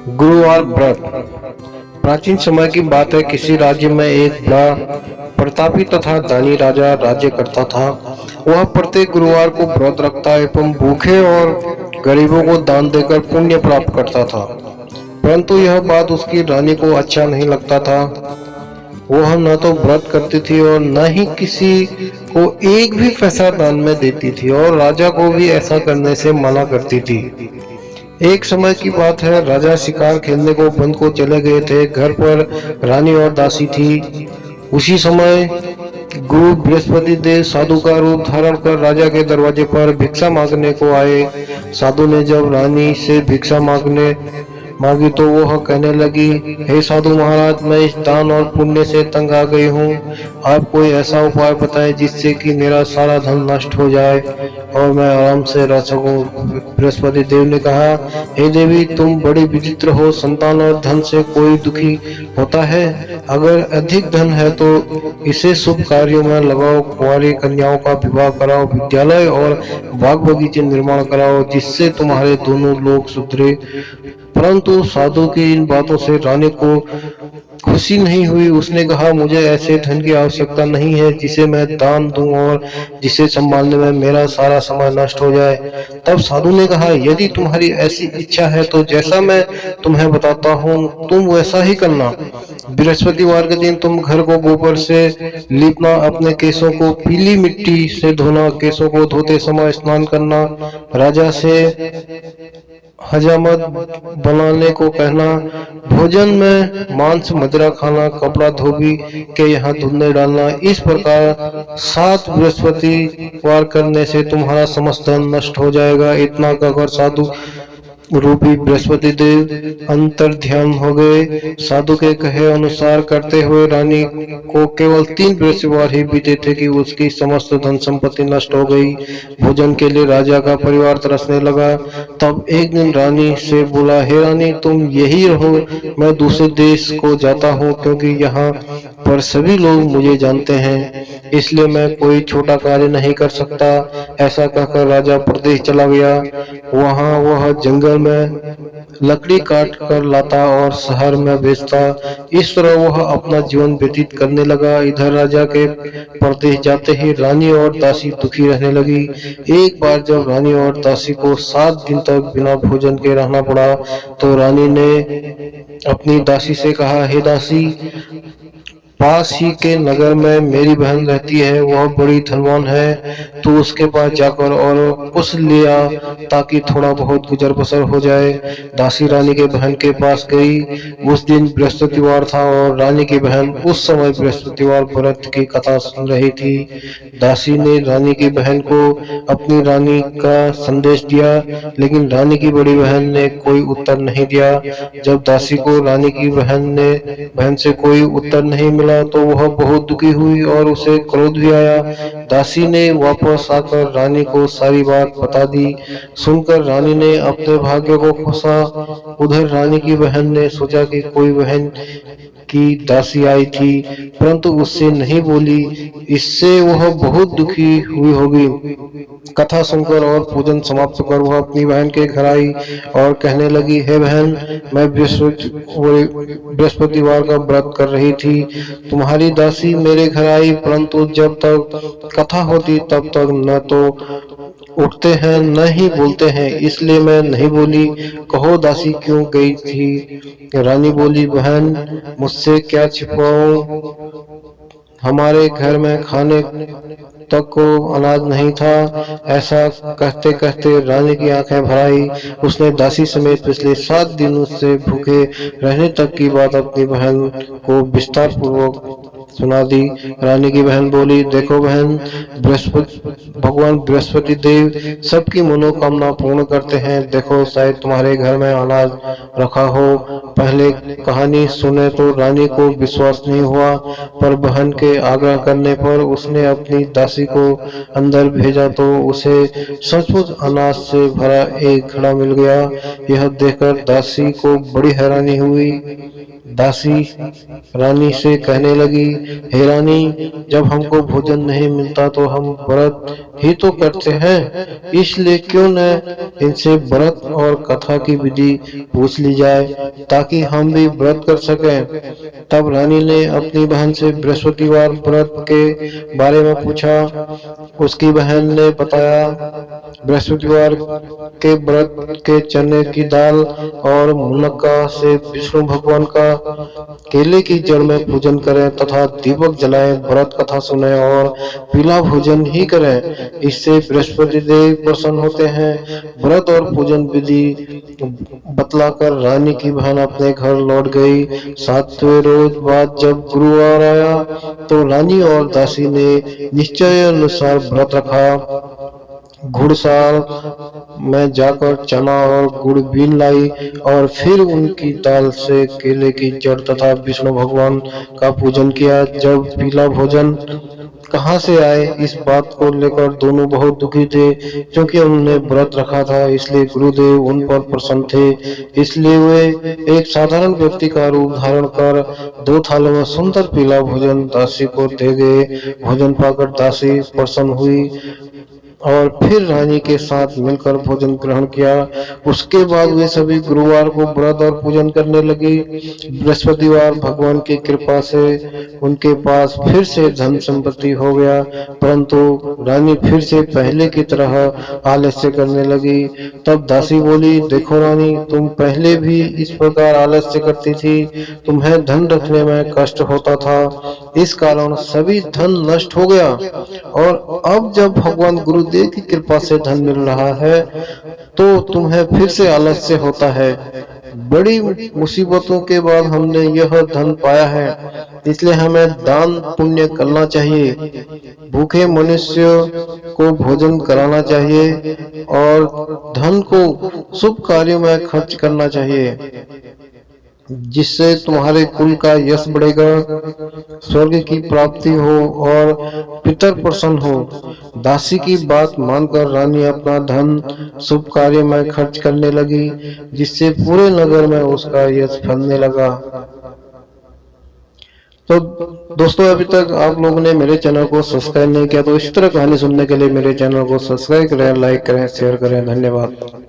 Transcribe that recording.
गुरुवार व्रत। प्राचीन समय की बात है। किसी राज्य में एक बड़ा प्रतापी तथा दानी राजा राज्य करता था। वह प्रत्येक गुरुवार को व्रत रखता एवं भूखे और गरीबों को दान देकर पुण्य प्राप्त करता था। परंतु यह बात उसकी रानी को अच्छा नहीं लगता था। वह न तो व्रत करती थी और न ही किसी को एक भी पैसा दान में देती थी, और राजा को भी ऐसा करने से मना करती थी। एक समय की बात है। राजा शिकार खेलने को वन को चले गए थे। घर पर रानी और दासी थी। उसी समय गुरु बृहस्पति देव साधु का रूप धारण कर राजा के दरवाजे पर भिक्षा मांगने को आए। साधु ने जब रानी से भिक्षा मांगी तो वह कहने लगी, हे साधु महाराज, मैं इस दान और पुण्य से तंग आ गई हूँ। आप कोई ऐसा उपाय बताएं जिससे कि मेरा सारा धन नष्ट हो जाए और मैं आराम से रह सकूं। बृहस्पति देव ने कहा, हे देवी, तुम बड़ी विचित्र हो। संतान और धन से कोई दुखी होता है? अगर अधिक धन है तो इसे शुभ कार्यों में लगाओ। कुंवारी कन्याओं का विवाह कराओ, विद्यालय और बाग बगीचे निर्माण कराओ, जिससे तुम्हारे दोनों लोग सुधरे। परंतु साधु की इन बातों से रानी को खुशी नहीं हुई। उसने कहा, मुझे ऐसे धन की आवश्यकता नहीं है जिसे मैं दान दूं और जिसे संभालने में मेरा सारा समय नष्ट हो जाए। तब साधु ने कहा, यदि तुम्हारी ऐसी इच्छा है तो जैसा मैं तुम्हें बताता हूँ तुम वैसा ही करना। बृहस्पतिवार के दिन तुम घर को गोबर से लीपना, अपने केसों को पीली मिट्टी से धोना, केसों को धोते समय स्नान करना, राजा से हजामत बनाने को कहना, भोजन में मांस मदिरा खाना, कपड़ा धोबी के यहाँ धुलने डालना। इस प्रकार 7 बृहस्पतिवार करने से तुम्हारा समस्त धन नष्ट हो जाएगा। इतना कहकर साधु रूपी बृहस्पति देव अंतर ध्यान हो गए। साधु के कहे अनुसार करते हुए रानी को केवल 3 बृहस्पतिवार ही बीते थे कि उसकी समस्त धन संपत्ति नष्ट हो गई। भोजन के लिए राजा का परिवार तरसने लगा। तब एक दिन रानी से बोला, हे रानी, तुम यही रहो, मैं दूसरे देश को जाता हूँ, क्योंकि यहाँ पर सभी लोग मुझे जानते हैं, इसलिए मैं कोई छोटा कार्य नहीं कर सकता। ऐसा कहकर राजा प्रदेश चला गया। वहाँ वह जंगल में लकड़ी काट कर लाता और शहर में बेचता। इस तरह वह अपना जीवन व्यतीत करने लगा। इधर राजा के प्रदेश जाते ही रानी और दासी दुखी रहने लगी। एक बार जब रानी और दासी को 7 दिन तक बिना भोजन के रहना पड़ा तो रानी ने अपनी दासी से कहा, हे दासी, पास ही के नगर में मेरी बहन रहती है, वह बड़ी धनवान है। तू उसके पास जाकर और कुछ ले आ ताकि थोड़ा बहुत गुजर बसर हो जाए। दासी रानी के बहन के पास गई। उस दिन बृहस्पतिवार था और रानी की बहन उस समय बृहस्पतिवार व्रत की कथा सुन रही थी। दासी ने रानी की बहन को अपनी रानी का संदेश दिया, लेकिन रानी की बड़ी बहन ने कोई उत्तर नहीं दिया। जब दासी को रानी की बहन से कोई उत्तर नहीं मिला तो वह बहुत दुखी हुई और उसे क्रोध भी आया। दासी ने वापस आकर रानी को सारी बात बता दी। सुनकर रानी ने अपने भाग्य को कोसा। उधर रानी की बहन ने सोचा कि कोई बहन की दासी आई थी, परंतु उससे नहीं बोली। इससे वह बहुत दुखी हुई होगी। कथा सुनकर और पूजन समाप्त कर वह अपनी बहन के घर आई और कहने लगी, हे बहन, मैं बृहस्पतिवार का व्रत कर रही थी। तुम्हारी दासी मेरे घर आई, परंतु जब तक कथा होती तब तक न तो उठते हैं न ही बोलते हैं, इसलिए मैं नहीं बोली। कहो दासी क्यों गई थी? रानी बोली, बहन, मुझसे क्या छिपाऊं? हमारे घर में खाने तक को अनाज नहीं था। ऐसा कहते कहते रानी की आंखें भर आई। उसने दासी समेत पिछले 7 दिनों से भूखे रहने तक की बात अपनी बहन को विस्तार पूर्वक सुना दी। रानी की बहन बोली, देखो बहन, भगवान बृहस्पति देव सबकी मनोकामना पूर्ण करते हैं। देखो, शायद तुम्हारे घर में अनाज रखा हो। पहले कहानी सुने तो रानी को विश्वास नहीं हुआ, पर बहन के आग्रह करने पर उसने अपनी दासी को अंदर भेजा तो उसे सचमुच अनाज से भरा एक घड़ा मिल गया। यह देखकर दासी को बड़ी हैरानी हुई। दासी रानी से कहने लगी, हे रानी, जब हमको भोजन नहीं मिलता तो हम व्रत ही तो करते हैं, इसलिए क्यों न इनसे व्रत और कथा की विधि पूछ ली जाए ताकि हम भी व्रत कर सकें। तब रानी ने अपनी बहन से बृहस्पतिवार व्रत के बारे में पूछा। उसकी बहन ने बताया, बृहस्पतिवार के व्रत के चने की दाल और मुनक्का से विष्णु भगवान का केले की जड़ में पूजन करें तथा दीपक जलाएं, व्रत कथा सुने और पीला भोजन ही करें। इससे बृहस्पति देव प्रसन्न होते हैं। व्रत और पूजन विधि बतलाकर रानी की बहन अपने घर लौट गई। 7वें रोज बाद जब गुरुवार आया तो रानी और दासी ने निश्चय अनुसार व्रत रखा। घुड़साल में जाकर चना और गुड़ बीन लाई और फिर उनकी दाल से केले की जड़ तथा विष्णु भगवान का पूजन किया। जब पीला भोजन कहाँ से आए, इस बात को लेकर दोनों बहुत दुखी थे। क्योंकि उन्होंने व्रत रखा था, इसलिए गुरुदेव उन पर प्रसन्न थे। इसलिए वे एक साधारण व्यक्ति का रूप धारण कर 2 थालों में सुंदर पीला भोजन दासी को दे गए। भोजन पाकर दासी प्रसन्न हुई और फिर रानी के साथ मिलकर भोजन ग्रहण किया। उसके बाद वे सभी गुरुवार को व्रत और पूजन करने लगी। बृहस्पतिवार भगवान की कृपा से उनके पास फिर से धन संपत्ति हो गया, परंतु रानी फिर से पहले की तरह आलस्य करने लगी। तब दासी बोली, देखो रानी, तुम पहले भी इस प्रकार आलस्य करती थी, तुम्हें धन रखने में कष्ट होता था, इस कारण सभी धन नष्ट हो गया, और अब जब भगवान गुरुदेव की कृपा से धन मिल रहा है तो तुम्हें फिर से आलस्य होता है। बड़ी मुसीबतों के बाद हमने यह धन पाया है, इसलिए हमें दान पुण्य करना चाहिए, भूखे मनुष्य को भोजन कराना चाहिए और धन को शुभ कार्यों में खर्च करना चाहिए, जिससे तुम्हारे कुल का यश बढ़ेगा, स्वर्ग की प्राप्ति हो और पितर प्रसन्न हो। दासी की बात मानकर रानी अपना धन शुभ कार्य में खर्च करने लगी, जिससे पूरे नगर में उसका यश फैलने लगा। तो दोस्तों, अभी तक आप लोगों ने मेरे चैनल को सब्सक्राइब नहीं किया तो इस तरह कहानी सुनने के लिए मेरे चैनल को सब्सक्राइब करें, लाइक करें, शेयर करें। धन्यवाद।